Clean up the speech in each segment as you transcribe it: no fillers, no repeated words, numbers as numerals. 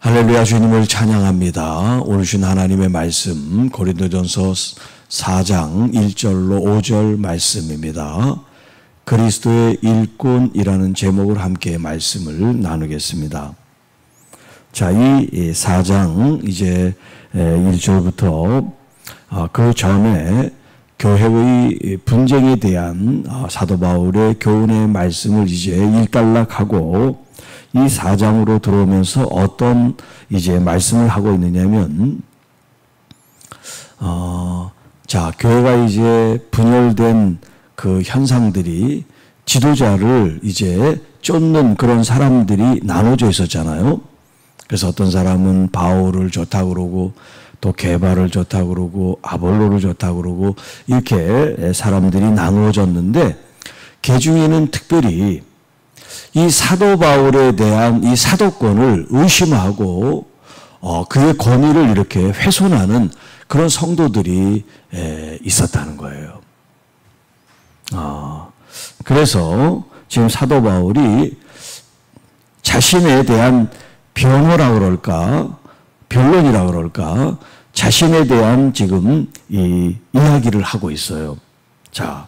할렐루야. 주님을 찬양합니다. 오늘 주신 하나님의 말씀 고린도전서 4장 1절로 5절 말씀입니다. 그리스도의 일꾼이라는 제목을 함께 말씀을 나누겠습니다. 자, 이 4장 이제 1절부터 그 전에 교회의 분쟁에 대한 사도 바울의 교훈의 말씀을 이제 일단락하고 이 4장으로 들어오면서 어떤 이제 말씀을 하고 있느냐면, 자, 교회가 이제 분열된 그 현상들이 지도자를 이제 쫓는 그런 사람들이 나눠져 있었잖아요. 그래서 어떤 사람은 바울을 좋다고 그러고, 또 게바를 좋다고 그러고, 아볼로를 좋다고 그러고, 이렇게 사람들이 나누어졌는데, 그 중에는 특별히 이 사도 바울에 대한 이 사도권을 의심하고 그의 권위를 이렇게 훼손하는 그런 성도들이 있었다는 거예요. 그래서 지금 사도 바울이 자신에 대한 변호라 그럴까, 변론이라 그럴까, 자신에 대한 지금 이 이야기를 하고 있어요. 자,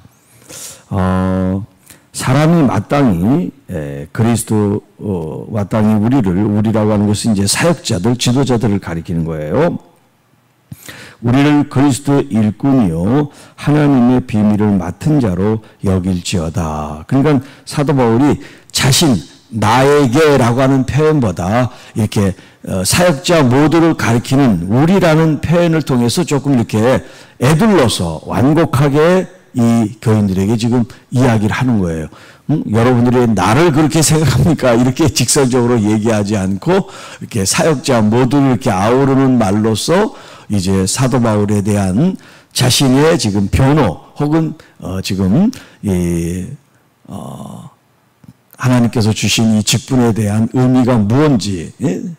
사람이 마땅히 그리스도 마땅히 우리라고 하는 것은 이제 사역자들, 지도자들을 가리키는 거예요. 우리를 그리스도의 일꾼이요 하나님의 비밀을 맡은 자로 여길지어다. 그러니까 사도 바울이 자신, 나에게라고 하는 표현보다 이렇게 사역자 모두를 가리키는 우리라는 표현을 통해서 조금 이렇게 애둘러서 완곡하게 이 교인들에게 지금 이야기를 하는 거예요. 여러분들이 나를 그렇게 생각합니까? 이렇게 직설적으로 얘기하지 않고 이렇게 사역자 모두를 이렇게 아우르는 말로써 이제 사도 바울에 대한 자신의 지금 변호 혹은 지금 하나님께서 주신 이 직분에 대한 의미가 무엇인지,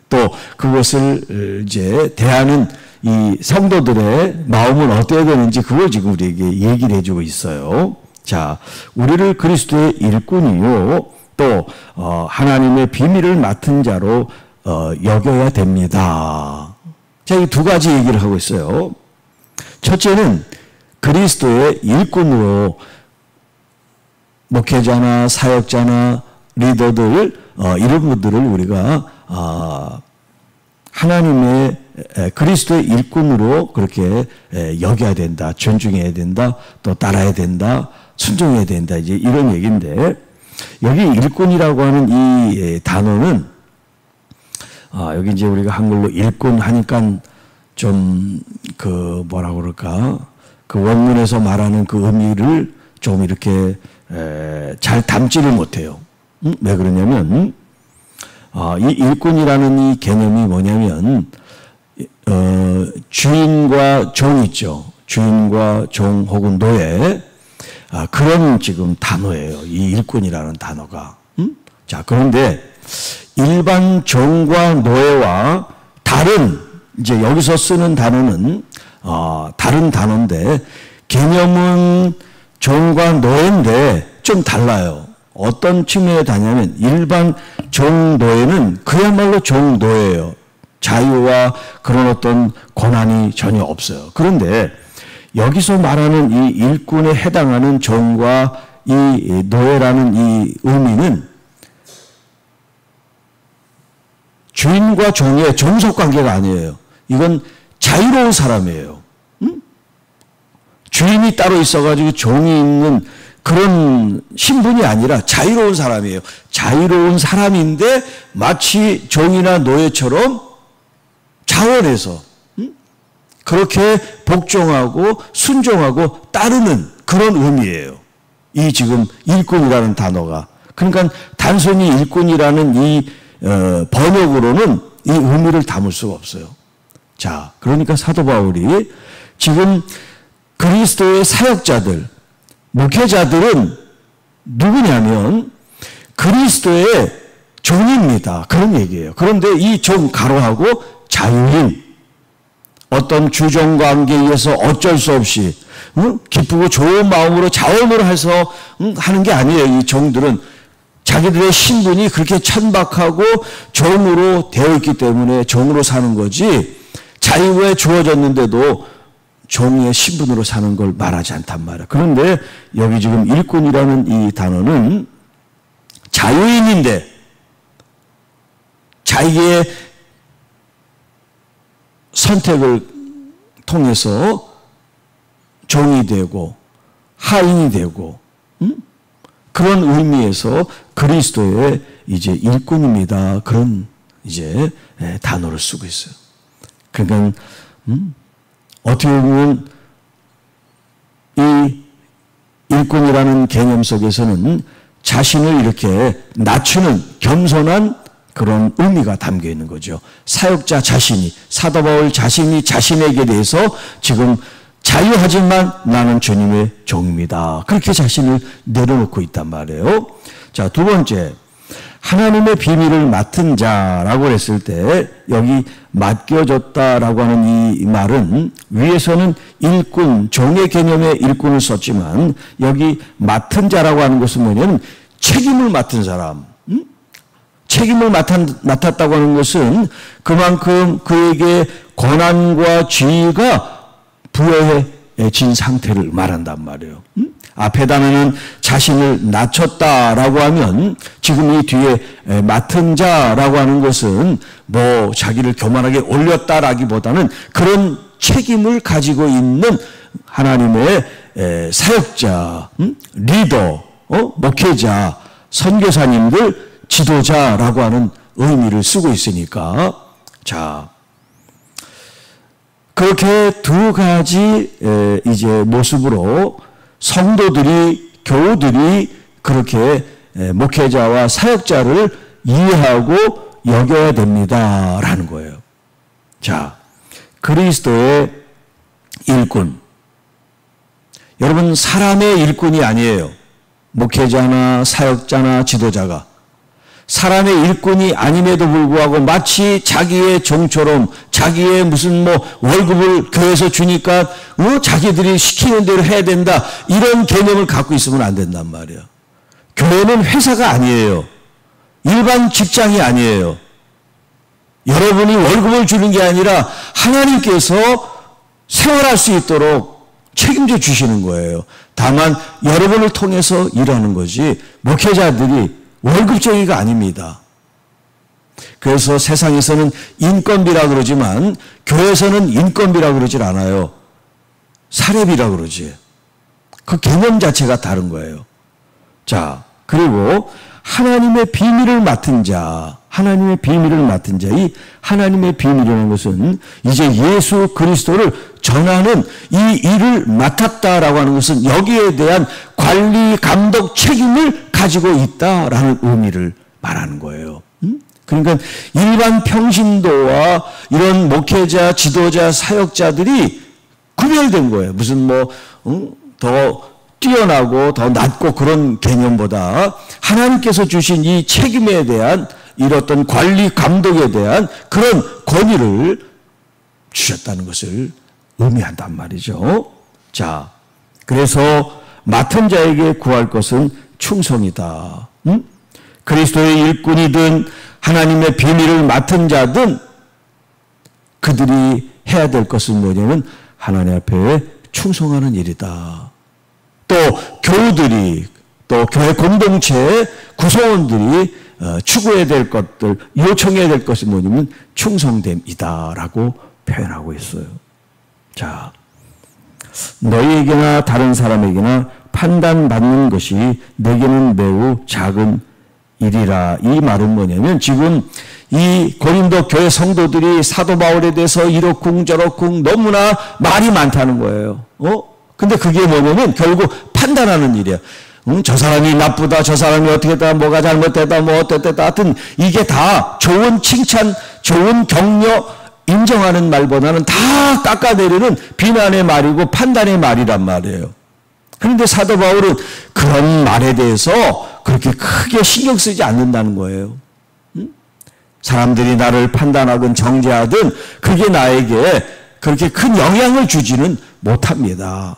또 그것을 이제 대하는 이 성도들의 마음은 어때야 되는지 그걸 지금 우리에게 얘기를 해주고 있어요. 자, 우리를 그리스도의 일꾼이요 또 하나님의 비밀을 맡은 자로 여겨야 됩니다. 자, 이 두 가지 얘기를 하고 있어요. 첫째는 그리스도의 일꾼으로 목회자나 사역자나 리더들 이런 분들을 우리가 하나님의 그리스도의 일꾼으로 그렇게 여겨야 된다, 존중해야 된다, 또 따라야 된다, 순종해야 된다, 이제 이런 얘기인데, 여기 일꾼이라고 하는 이 단어는 여기 이제 우리가 한글로 일꾼 하니까 좀 그 뭐라 그럴까, 그 원문에서 말하는 그 의미를 좀 이렇게 잘 담지를 못해요. 왜 그러냐면 이 일꾼이라는 이 개념이 뭐냐면 주인과 종 있죠. 주인과 종 혹은 노예, 그런 지금 단어예요. 이 일꾼이라는 단어가. 자, 그런데 일반 종과 노예와 다른, 이제 여기서 쓰는 단어는 다른 단어인데 개념은 종과 노예인데 좀 달라요. 어떤 측면에 다냐면 일반 종노예는 그야말로 종노예예요. 자유와 그런 어떤 권한이 전혀 없어요. 그런데 여기서 말하는 이 일꾼에 해당하는 종과 이 노예라는 이 의미는 주인과 종의 종속 관계가 아니에요. 이건 자유로운 사람이에요. 주인이 따로 있어가지고 종이 있는 그런 신분이 아니라 자유로운 사람이에요. 자유로운 사람인데 마치 종이나 노예처럼 자원해서 그렇게 복종하고 순종하고 따르는 그런 의미예요. 이 지금 일꾼이라는 단어가. 그러니까 단순히 일꾼이라는 이 번역으로는 이 의미를 담을 수가 없어요. 자, 그러니까 사도 바울이 지금 그리스도의 사역자들, 목회자들은 누구냐면 그리스도의 종입니다. 그런 얘기예요. 그런데 이 종 가로하고 자유인, 어떤 주종관계에 의해서 어쩔 수 없이 기쁘고 좋은 마음으로 자원을 해서 하는 게 아니에요. 이 종들은 자기들의 신분이 그렇게 천박하고 종으로 되어 있기 때문에 종으로 사는 거지, 자유에 주어졌는데도 종의 신분으로 사는 걸 말하지 않단 말이야. 그런데 여기 지금 일꾼이라는 이 단어는 자유인인데 자기의 선택을 통해서 종이 되고 하인이 되고, 그런 의미에서 그리스도의 이제 일꾼입니다. 그런 이제 단어를 쓰고 있어요. 그러니까 어떻게 보면 이 일꾼이라는 개념 속에서는 자신을 이렇게 낮추는 겸손한 그런 의미가 담겨 있는 거죠. 사역자 자신이, 사도 바울 자신이 자신에게 대해서 지금 자유하지만 나는 주님의 종입니다. 그렇게 자신을 내려놓고 있단 말이에요. 자, 두 번째, 하나님의 비밀을 맡은 자라고 했을 때 여기 맡겨졌다라고 하는 이 말은 위에서는 일꾼, 종의 개념의 일꾼을 썼지만 여기 맡은 자라고 하는 것은 뭐냐면 책임을 맡은 사람. 책임을 맡았다고 하는 것은 그만큼 그에게 권한과 지위가 부여해진 상태를 말한단 말이에요. 앞에 단어는 자신을 낮췄다라고 하면 지금 이 뒤에 맡은 자라고 하는 것은 뭐 자기를 교만하게 올렸다라기보다는 그런 책임을 가지고 있는 하나님의 사역자, 리더, 목회자, 선교사님들, 지도자라고 하는 의미를 쓰고 있으니까, 자, 그렇게 두 가지 이제 모습으로 성도들이, 교우들이 그렇게 목회자와 사역자를 이해하고 여겨야 됩니다라는 거예요. 자, 그리스도의 일꾼. 여러분, 사람의 일꾼이 아니에요. 목회자나 사역자나 지도자가. 사람의 일꾼이 아님에도 불구하고 마치 자기의 종처럼 자기의 무슨 뭐 월급을 교회에서 주니까 자기들이 시키는 대로 해야 된다, 이런 개념을 갖고 있으면 안 된단 말이에요. 교회는 회사가 아니에요. 일반 직장이 아니에요. 여러분이 월급을 주는 게 아니라 하나님께서 생활할 수 있도록 책임져 주시는 거예요. 다만 여러분을 통해서 일하는 거지 목회자들이 월급쟁이가 아닙니다. 그래서 세상에서는 인건비라 그러지만 교회에서는 인건비라 그러질 않아요. 사례비라 그러지. 그 개념 자체가 다른 거예요. 자, 그리고 하나님의 비밀을 맡은 자, 하나님의 비밀을 맡은 자, 이 하나님의 비밀이라는 것은 이제 예수 그리스도를 전하는 이 일을 맡았다라고 하는 것은 여기에 대한 관리, 감독, 책임을 가지고 있다라는 의미를 말하는 거예요. 그러니까 일반 평신도와 이런 목회자, 지도자, 사역자들이 구별된 거예요. 무슨 더 뛰어나고 더 낮고 그런 개념보다 하나님께서 주신 이 책임에 대한 이런 관리, 감독에 대한 그런 권위를 주셨다는 것을 의미한단 말이죠. 자, 그래서 맡은 자에게 구할 것은 충성이다. 그리스도의 일꾼이든 하나님의 비밀을 맡은 자든 그들이 해야 될 것은 뭐냐면 하나님 앞에 충성하는 일이다. 또 교우들이, 또 교회 공동체 구성원들이 추구해야 될 것들, 요청해야 될 것이 뭐냐면 충성됨이다라고 표현하고 있어요. 자, 너희에게나 다른 사람에게나 판단받는 것이 내게는 매우 작은 일이라. 이 말은 뭐냐면 지금 이 고린도 교회 성도들이 사도 바울에 대해서 이러쿵 저러쿵 너무나 말이 많다는 거예요. 근데 그게 뭐냐면 결국 판단하는 일이야. 저 사람이 나쁘다, 저 사람이 어떻게 했다, 뭐가 잘못됐다, 뭐 어땠다, 하여튼 이게 다 좋은 칭찬, 좋은 격려, 인정하는 말보다는 다 깎아내리는 비난의 말이고 판단의 말이란 말이에요. 그런데 사도 바울은 그런 말에 대해서 그렇게 크게 신경 쓰지 않는다는 거예요. 사람들이 나를 판단하든 정죄하든 그게 나에게 그렇게 큰 영향을 주지는 못합니다.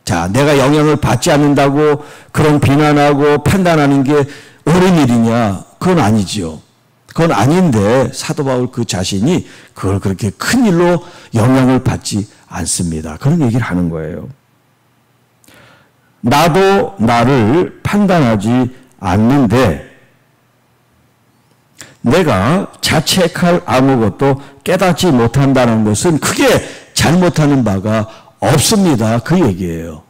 자, 내가 영향을 받지 않는다고 그런 비난하고 판단하는 게 옳은 일이냐? 그건 아니지요. 그건 아닌데 사도 바울 그 자신이 그걸 그렇게 큰 일로 영향을 받지 않습니다. 그런 얘기를 하는 거예요. 나도 나를 판단하지 않는데 내가 자책할 아무것도 깨닫지 못한다는 것은 크게 잘못하는 바가 없습니다. 그 얘기예요.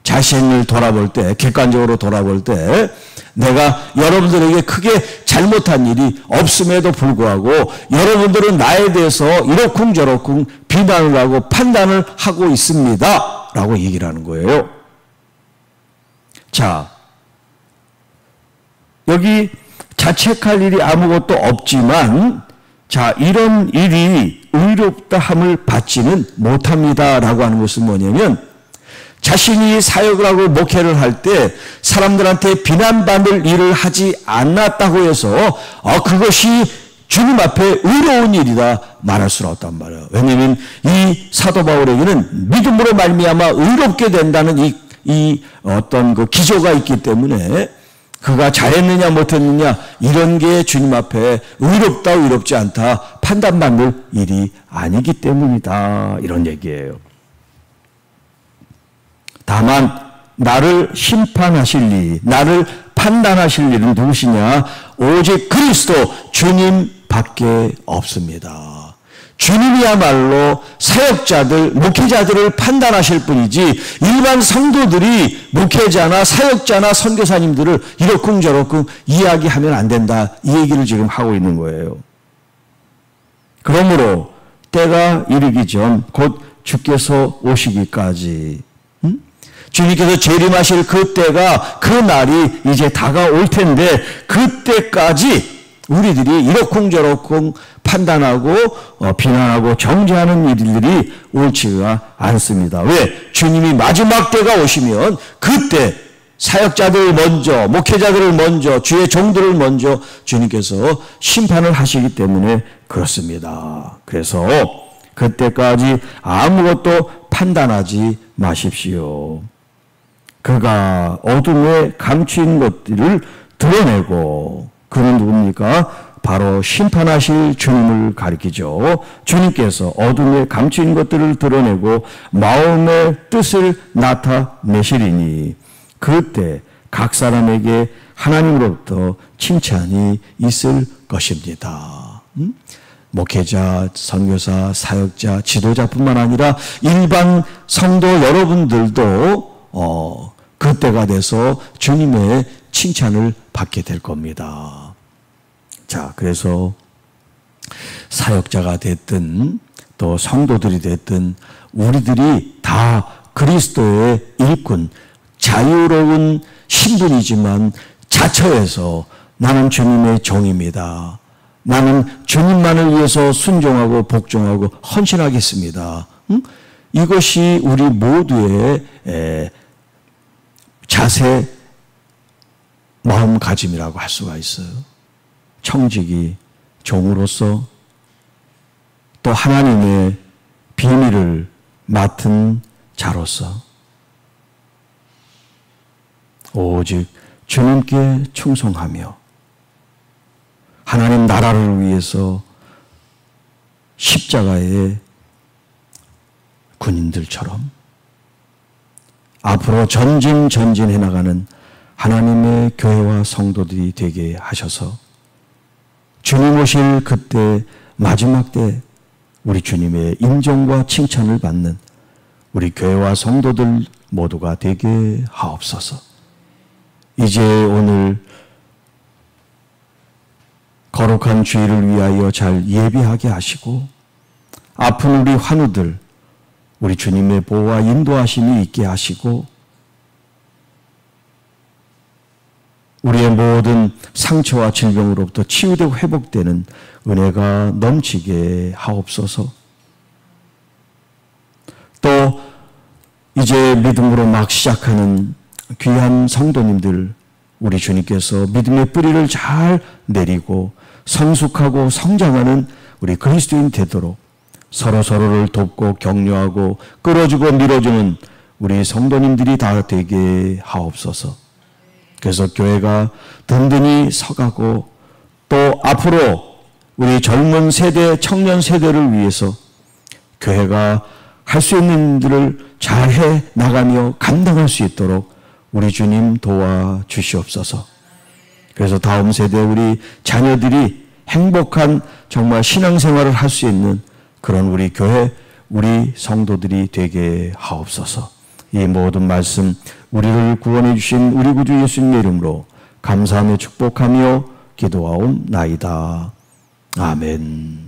자신을 돌아볼 때, 객관적으로 돌아볼 때 내가 여러분들에게 크게 잘못한 일이 없음에도 불구하고 여러분들은 나에 대해서 이러쿵저러쿵 비난을 하고 판단을 하고 있습니다. 라고 얘기를 하는 거예요. 자, 여기 자책할 일이 아무것도 없지만 자, 이런 일이 의롭다 함을 받지는 못합니다라고 하는 것은 뭐냐면 자신이 사역을 하고 목회를 할 때 사람들한테 비난받을 일을 하지 않았다고 해서 그것이 주님 앞에 의로운 일이다 말할 수는 없단 말이에요. 왜냐하면 이 사도 바울에게는 믿음으로 말미암아 의롭게 된다는 이 어떤 그 기조가 있기 때문에 그가 잘했느냐 못했느냐 이런 게 주님 앞에 의롭다 의롭지 않다 판단받는 일이 아니기 때문이다 이런 얘기예요. 다만 나를 심판하실 일, 나를 판단하실 일은 누구시냐? 오직 그리스도 주님밖에 없습니다. 주님이야말로 사역자들, 목회자들을 판단하실 분이지 일반 성도들이 목회자나 사역자나 선교사님들을 이러쿵저러쿵 이야기하면 안 된다. 이 얘기를 지금 하고 있는 거예요. 그러므로 때가 이르기 전 곧 주께서 오시기까지 주님께서 재림하실 그때가 그 날이 이제 다가올 텐데 그때까지 우리들이 이러쿵저러쿵 판단하고 비난하고 정죄하는 일들이 옳지가 않습니다. 왜? 주님이 마지막 때가 오시면 그때 사역자들 먼저 목회자들을 먼저 주의 종들을 먼저 주님께서 심판을 하시기 때문에 그렇습니다. 그래서 그때까지 아무것도 판단하지 마십시오. 그가 어둠에 감추인 것들을 드러내고 그는 누굽니까? 바로 심판하실 주님을 가리키죠. 주님께서 어둠에 감추인 것들을 드러내고 마음의 뜻을 나타내시리니 그때 각 사람에게 하나님으로부터 칭찬이 있을 것입니다. 목회자, 선교사, 사역자, 지도자뿐만 아니라 일반 성도 여러분들도 그때가 돼서 주님의 칭찬을 받게 될 겁니다. 자, 그래서 사역자가 됐든 또 성도들이 됐든 우리들이 다 그리스도의 일꾼, 자유로운 신분이지만 자처해서 나는 주님의 종입니다. 나는 주님만을 위해서 순종하고 복종하고 헌신하겠습니다. 이것이 우리 모두의 자세, 마음가짐이라고 할 수가 있어요. 청지기, 종으로서 또 하나님의 비밀을 맡은 자로서 오직 주님께 충성하며 하나님 나라를 위해서 십자가의 군인들처럼 앞으로 전진해 나가는 하나님의 교회와 성도들이 되게 하셔서 주님 오실 그때 마지막 때 우리 주님의 인정과 칭찬을 받는 우리 교회와 성도들 모두가 되게 하옵소서. 이제 오늘 거룩한 주일을 위하여 잘 예비하게 하시고 아픈 우리 환우들 우리 주님의 보호와 인도하심이 있게 하시고 우리의 모든 상처와 질병으로부터 치유되고 회복되는 은혜가 넘치게 하옵소서. 또 이제 믿음으로 막 시작하는 귀한 성도님들 우리 주님께서 믿음의 뿌리를 잘 내리고 성숙하고 성장하는 우리 그리스도인 되도록 서로서로를 돕고 격려하고 끌어주고 밀어주는 우리 성도님들이 다 되게 하옵소서. 그래서 교회가 든든히 서가고 또 앞으로 우리 젊은 세대, 청년 세대를 위해서 교회가 할 수 있는 일들을 잘해 나가며 감당할 수 있도록 우리 주님 도와주시옵소서. 그래서 다음 세대 우리 자녀들이 행복한 정말 신앙생활을 할 수 있는 그런 우리 교회, 우리 성도들이 되게 하옵소서. 이 모든 말씀 우리를 구원해 주신 우리 구주 예수님의 이름으로 감사하며 축복하며 기도하옵나이다. 아멘.